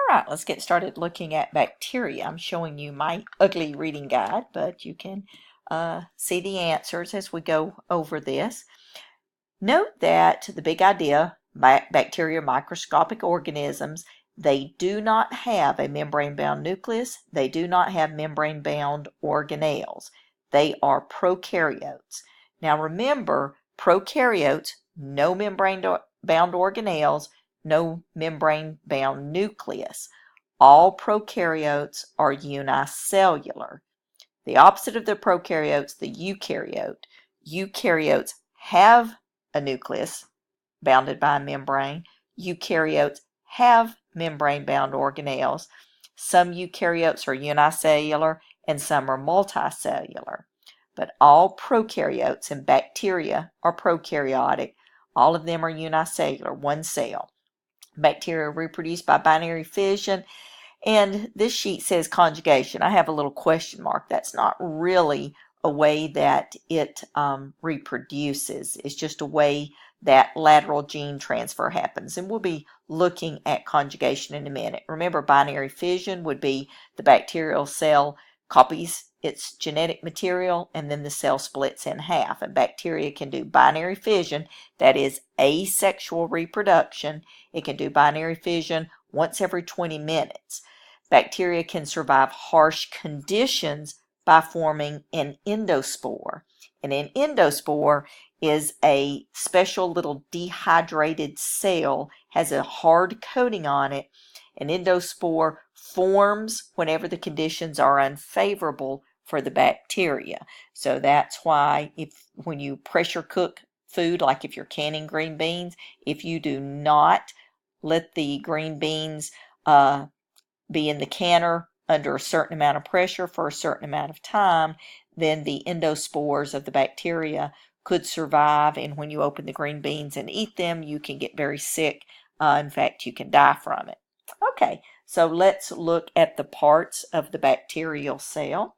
right, let's get started looking at bacteria. I'm showing you my ugly reading guide, but you can see the answers as we go over this. Note that the big idea, bacteria are microscopic organisms. They do not have a membrane-bound nucleus. They do not have membrane-bound organelles. They are prokaryotes. Now remember, prokaryotes, no membrane-bound organelles, no membrane-bound nucleus. All prokaryotes are unicellular. The opposite of the prokaryotes, the eukaryote. Eukaryotes have a nucleus bounded by a membrane. Eukaryotes have membrane-bound organelles. Some eukaryotes are unicellular and some are multicellular. But all prokaryotes and bacteria are prokaryotic. All of them are unicellular, one cell. Bacteria reproduce by binary fission. And this sheet says conjugation. I have a little question mark. That's not really a way that it reproduces. It's just a way that lateral gene transfer happens. And we'll be looking at conjugation in a minute. Remember, binary fission would be the bacterial cell copies its genetic material and then the cell splits in half. And bacteria can do binary fission, that is asexual reproduction. It can do binary fission once every 20 minutes. Bacteria can survive harsh conditions by forming an endospore. And an endospore is a special little dehydrated cell, has a hard coating on it. An endospore forms whenever the conditions are unfavorable for the bacteria. So that's why when you pressure cook food, like if you're canning green beans, if you do not let the green beans be in the canner under a certain amount of pressure for a certain amount of time, then the endospores of the bacteria could survive, and when you open the green beans and eat them, you can get very sick. In fact, you can die from it. Okay, so let's look at the parts of the bacterial cell.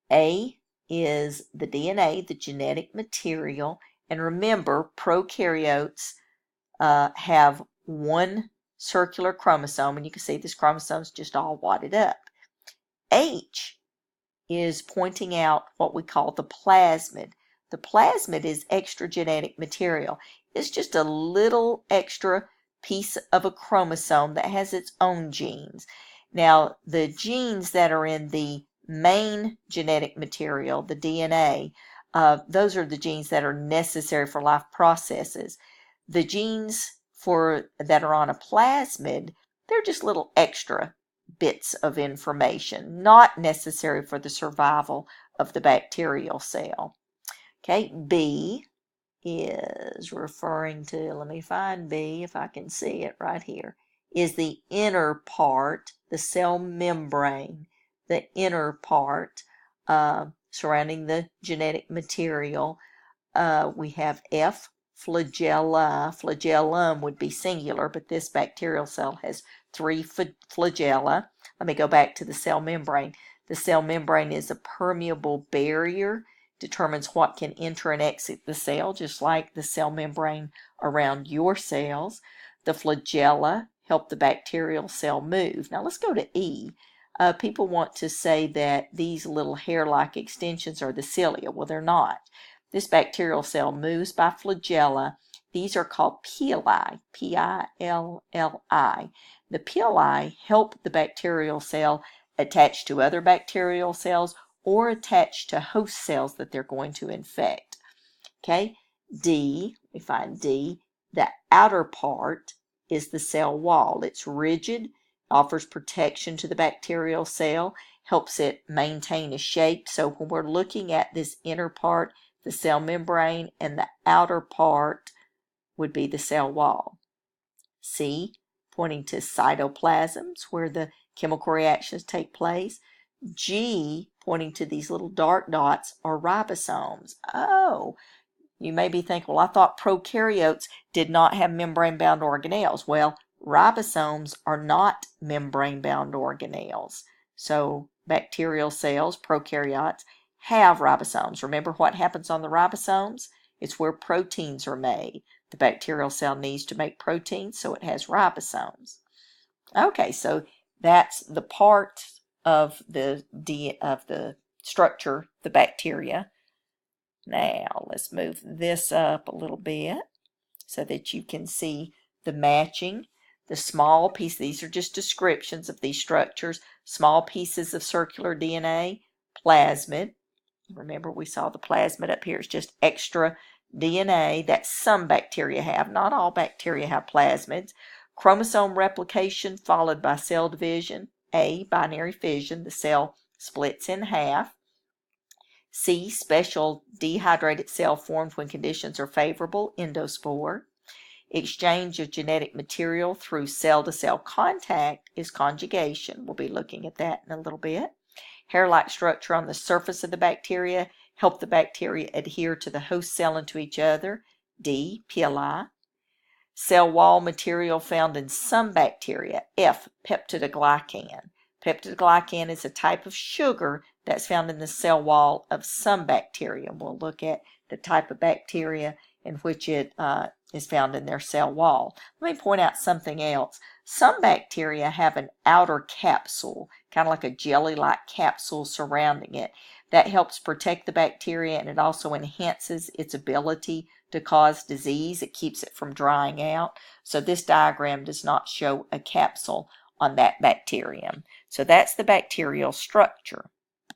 A is the DNA, the genetic material, and remember, prokaryotes have one circular chromosome, and you can see this chromosome is just all wadded up. H is pointing out what we call the plasmid. The plasmid is extra genetic material. It's just a little extra piece of a chromosome that has its own genes. Now, the genes that are in the main genetic material, the DNA, those are the genes that are necessary for life processes. The genes that are on a plasmid, they're just little extra bits of information, not necessary for the survival of the bacterial cell. Okay, B is referring to, let me find B if I can see it right here, is the inner part, the cell membrane, the inner part surrounding the genetic material. We have F, flagella. Flagellum would be singular, but this bacterial cell has 3 flagella. Let me go back to the cell membrane. The cell membrane is a permeable barrier, determines what can enter and exit the cell, just like the cell membrane around your cells. The flagella help the bacterial cell move. Now let's go to E. People want to say that these little hair-like extensions are the cilia. Well, they're not. This bacterial cell moves by flagella. These are called pili, P-I-L-L-I. The pili help the bacterial cell attach to other bacterial cells or attach to host cells that they're going to infect. Okay, D, we find D, the outer part is the cell wall. It's rigid, offers protection to the bacterial cell, helps it maintain a shape. So when we're looking at this inner part, the cell membrane, and the outer part would be the cell wall. C, pointing to cytoplasms, where the chemical reactions take place. G, pointing to these little dark dots, are ribosomes. Oh, you may be thinking, well, I thought prokaryotes did not have membrane-bound organelles. Well, ribosomes are not membrane-bound organelles. So bacterial cells, prokaryotes, have ribosomes. Remember what happens on the ribosomes? It's where proteins are made. The bacterial cell needs to make proteins, so it has ribosomes. Okay, so that's the part of the structure, the bacteria. Now let's move this up a little bit so that you can see the matching. The small piece, these are just descriptions of these structures. Small pieces of circular DNA, plasmid. Remember, we saw the plasmid up here. It's just extra DNA that some bacteria have. Not all bacteria have plasmids. Chromosome replication followed by cell division. A, binary fission. The cell splits in half. C, special dehydrated cell formed when conditions are favorable. Endospore. Exchange of genetic material through cell-to-cell contact is conjugation. We'll be looking at that in a little bit. Hair-like structure on the surface of the bacteria help the bacteria adhere to the host cell and to each other. D, pili. Cell wall material found in some bacteria. F, peptidoglycan. Peptidoglycan is a type of sugar that's found in the cell wall of some bacteria. We'll look at the type of bacteria in which it is found in their cell wall. Let me point out something else. Some bacteria have an outer capsule, kind of like a jelly-like capsule surrounding it. That helps protect the bacteria, and it also enhances its ability to cause disease. It keeps it from drying out. So this diagram does not show a capsule on that bacterium. So that's the bacterial structure.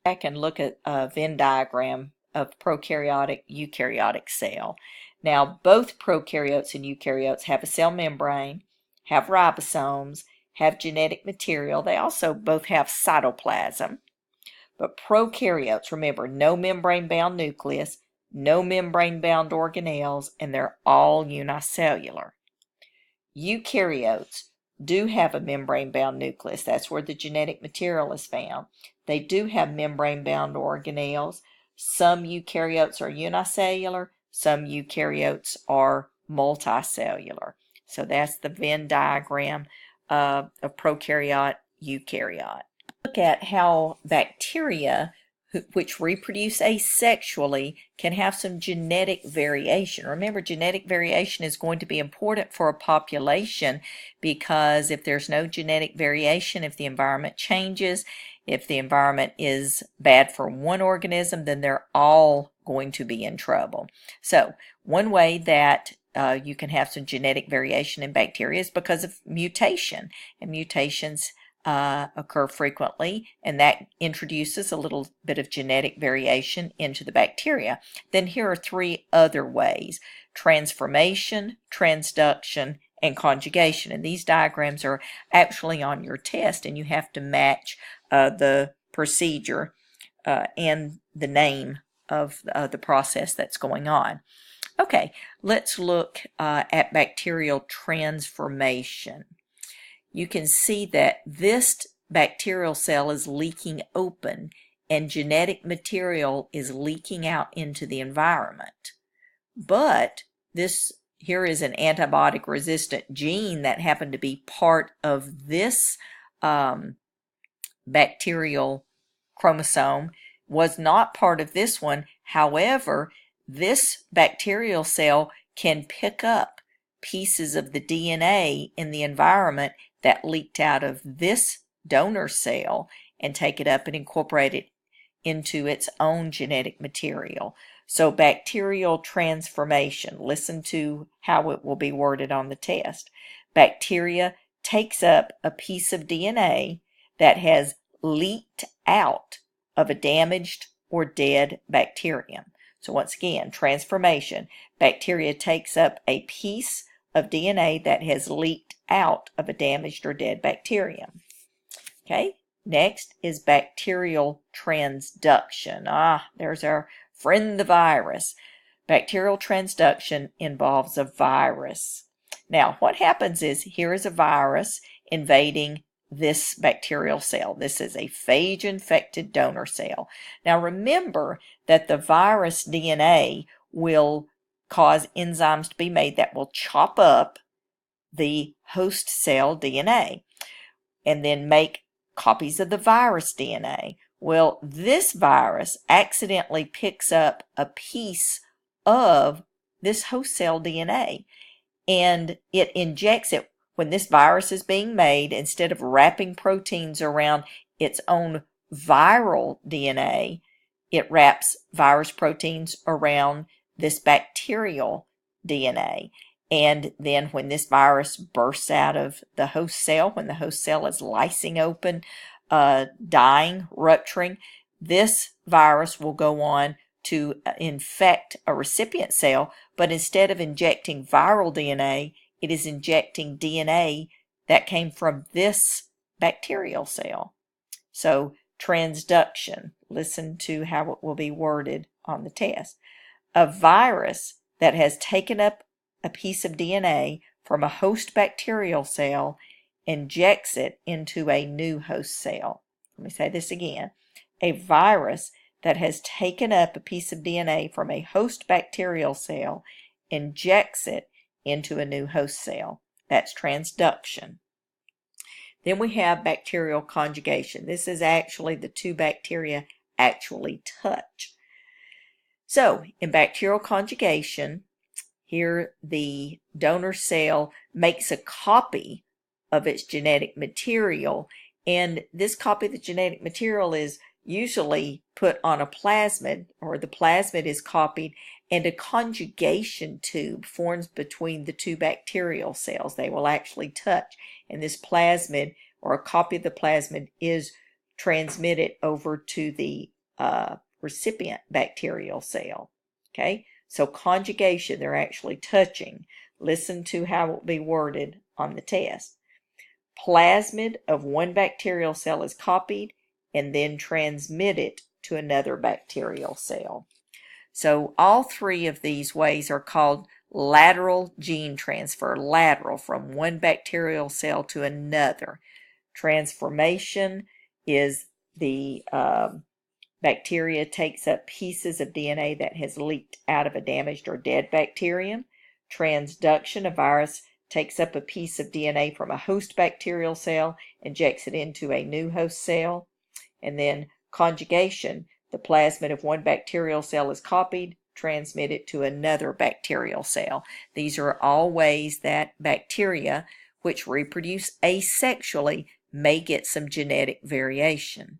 Back and look at a Venn diagram of prokaryotic, eukaryotic cell. Now, both prokaryotes and eukaryotes have a cell membrane, have ribosomes, have genetic material. They also both have cytoplasm. But prokaryotes, remember, no membrane-bound nucleus, no membrane-bound organelles, and they're all unicellular. Eukaryotes do have a membrane-bound nucleus. That's where the genetic material is found. They do have membrane-bound organelles. Some eukaryotes are unicellular. Some eukaryotes are multicellular. So that's the Venn diagram of prokaryote, eukaryote. Look at how bacteria, which reproduce asexually, can have some genetic variation. Remember, genetic variation is going to be important for a population because if there's no genetic variation, if the environment changes, if the environment is bad for one organism, then they're all going to be in trouble. So one way that you can have some genetic variation in bacteria is because of mutation, and mutations occur frequently, and that introduces a little bit of genetic variation into the bacteria. Then here are three other ways: transformation, transduction, and conjugation. And these diagrams are actually on your test, and you have to match the procedure and the name of the process that's going on. Okay, let's look at bacterial transformation. You can see that this bacterial cell is leaking open and genetic material is leaking out into the environment. But here is an antibiotic resistant gene that happened to be part of this bacterial chromosome, was not part of this one. However, this bacterial cell can pick up pieces of the DNA in the environment that leaked out of this donor cell and take it up and incorporate it into its own genetic material. So bacterial transformation, listen to how it will be worded on the test. Bacteria takes up a piece of DNA that has leaked out of a damaged or dead bacterium. So once again, transformation. Bacteria takes up a piece of DNA that has leaked out of a damaged or dead bacterium. Okay, next is bacterial transduction. There's our friend the virus. Bacterial transduction involves a virus. Now, what happens is here is a virus invading this bacterial cell. This is a phage-infected donor cell. Now, remember that the virus DNA will cause enzymes to be made that will chop up the host cell DNA and then make copies of the virus DNA. Well, this virus accidentally picks up a piece of this host cell DNA and it injects it. when this virus is being made, instead of wrapping proteins around its own viral DNA, it wraps virus proteins around this bacterial DNA. And then when this virus bursts out of the host cell, when the host cell is lysing open, dying, rupturing, this virus will go on to infect a recipient cell, but instead of injecting viral DNA, it is injecting DNA that came from this bacterial cell. So transduction, listen to how it will be worded on the test. A virus that has taken up a piece of DNA from a host bacterial cell injects it into a new host cell. Let me say this again. A virus that has taken up a piece of DNA from a host bacterial cell injects it into a new host cell. That's transduction. Then we have bacterial conjugation. This is actually the two bacteria actually touch. So in bacterial conjugation, here the donor cell makes a copy of its genetic material, and this copy of the genetic material is usually put on a plasmid, or the plasmid is copied, and a conjugation tube forms between the two bacterial cells. They will actually touch, and this plasmid, or a copy of the plasmid, is transmitted over to the recipient bacterial cell. Okay, so conjugation, they're actually touching. Listen to how it will be worded on the test. Plasmid of one bacterial cell is copied and then transmitted to another bacterial cell. So all three of these ways are called lateral gene transfer, lateral from one bacterial cell to another. Transformation is the bacteria takes up pieces of DNA that has leaked out of a damaged or dead bacterium. Transduction, a virus takes up a piece of DNA from a host bacterial cell, injects it into a new host cell. And then conjugation, the plasmid of one bacterial cell is copied, transmitted to another bacterial cell. These are all ways that bacteria, which reproduce asexually, may get some genetic variation.